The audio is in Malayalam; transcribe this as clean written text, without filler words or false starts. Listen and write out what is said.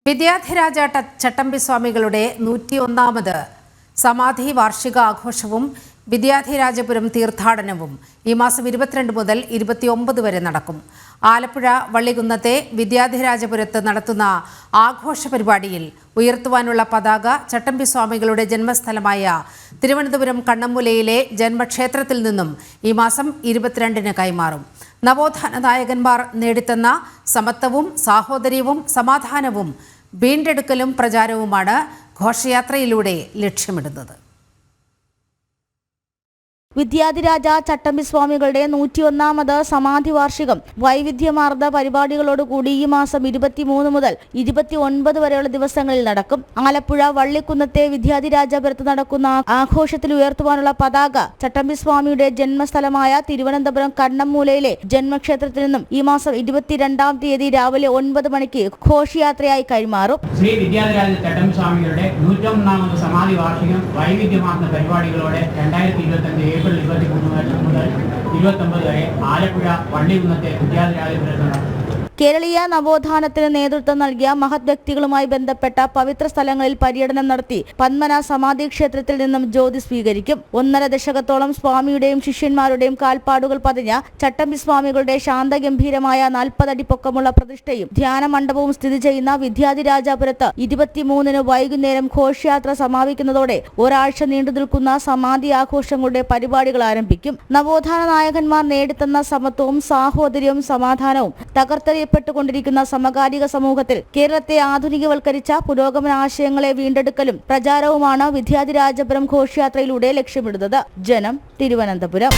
വിദ്യാധിരാജ ചട്ടമ്പി സ്വാമികളുടെ 101ാമത് സമാധി വാർഷിക ആഘോഷവും വിദ്യാധിരാജപുരം തീർത്ഥാടനവും ഈ മാസം 22 മുതൽ 29 വരെ നടക്കും. ആലപ്പുഴ വള്ളികുന്നത്തെ വിദ്യാധിരാജപുരത്ത് നടത്തുന്ന ആഘോഷ പരിപാടിയിൽ ഉയർത്തുവാനുള്ള പതാക ചട്ടമ്പി സ്വാമികളുടെ ജന്മസ്ഥലമായ തിരുവനന്തപുരം കണ്ണമ്മൂലയിലെ ജന്മക്ഷേത്രത്തിൽ നിന്നും ഈ മാസം 22-ന് കൈമാറും. നവോത്ഥാന നായകന്മാർ നേടിത്തന്ന സമത്വവും സാഹോദര്യവും സമാധാനവും വീണ്ടെടുക്കലും പ്രചാരവുമാണ് ഘോഷയാത്രയിലൂടെ ലക്ഷ്യമിടുന്നത്. വിദ്യാധിരാജ ചട്ടമ്പി സ്വാമികളുടെ 101ാമത് സമാധി വാർഷികം വൈവിധ്യമാർന്ന പരിപാടികളോടുകൂടി ഈ മാസം 23 മുതൽ 29 വരെയുള്ള ദിവസങ്ങളിൽ നടക്കും. ആലപ്പുഴ വള്ളിക്കുന്നത്തെ വിദ്യാധിരാജപുരത്ത് നടക്കുന്ന ആഘോഷത്തിൽ ഉയർത്തുവാനുള്ള പതാക ചട്ടമ്പി സ്വാമിയുടെ ജന്മസ്ഥലമായ തിരുവനന്തപുരം കണ്ണമ്മൂലയിലെ ജന്മക്ഷേത്രത്തിൽ നിന്നും ഈ മാസം 22-ാം തീയതി രാവിലെ 9 മണിക്ക് ഘോഷയാത്രയായി കൈമാറും. ശ്രീ വിദ്യാധിരാജ ചട്ടമ്പി സ്വാമികളുടെ 101ാമത് സമാധി വാർഷികം വൈവിധ്യമാർന്ന പരിപാടികളോടെ 2025 ഏപ്രിൽ 23 മുതൽ 29 വരെ ആലപ്പുഴ വള്ളികുന്നത്തെ വിദ്യാധിരാജപുരത്ത് നടക്കും. കേരളീയ നവോത്ഥാനത്തിന് നേതൃത്വം നൽകിയ മഹത് വ്യക്തികളുമായി ബന്ധപ്പെട്ട പവിത്ര സ്ഥലങ്ങളിൽ പര്യടനം നടത്തി പത്മന സമാധി ക്ഷേത്രത്തിൽ നിന്നും ജ്യോതി സ്വീകരിക്കും. 1.5 ദശകത്തോളം സ്വാമിയുടെയും ശിഷ്യന്മാരുടെയും കാൽപ്പാടുകൾ പതിഞ്ഞ ചട്ടമ്പി സ്വാമികളുടെ ശാന്തഗംഭീരമായ 40 അടി പൊക്കമുള്ള പ്രതിഷ്ഠയും ധ്യാന മണ്ഡപവും സ്ഥിതി ചെയ്യുന്ന വിദ്യാധിരാജപുരത്ത് 23-ന് വൈകുന്നേരം ഘോഷയാത്ര സമാപിക്കുന്നതോടെ ഒരാഴ്ച നീണ്ടു നിൽക്കുന്ന സമാധി ആഘോഷങ്ങളുടെ പരിപാടികൾ ആരംഭിക്കും. നവോത്ഥാന നായകന്മാർ നേടിത്തന്ന സമത്വവും സാഹോദര്യവും സമാധാനവും തകർത്തെറിയപ്പെട്ടുകൊണ്ടിരിക്കുന്ന സമകാലിക സമൂഹത്തിൽ കേരളത്തെ ആധുനികവൽക്കരിച്ച പുരോഗമന ആശയങ്ങളെ വീണ്ടെടുക്കലും പ്രചാരവുമാണ് വിദ്യാധിരാജപുരം ഘോഷയാത്രയിലൂടെ ലക്ഷ്യമിടുന്നത്. ജനം, തിരുവനന്തപുരം.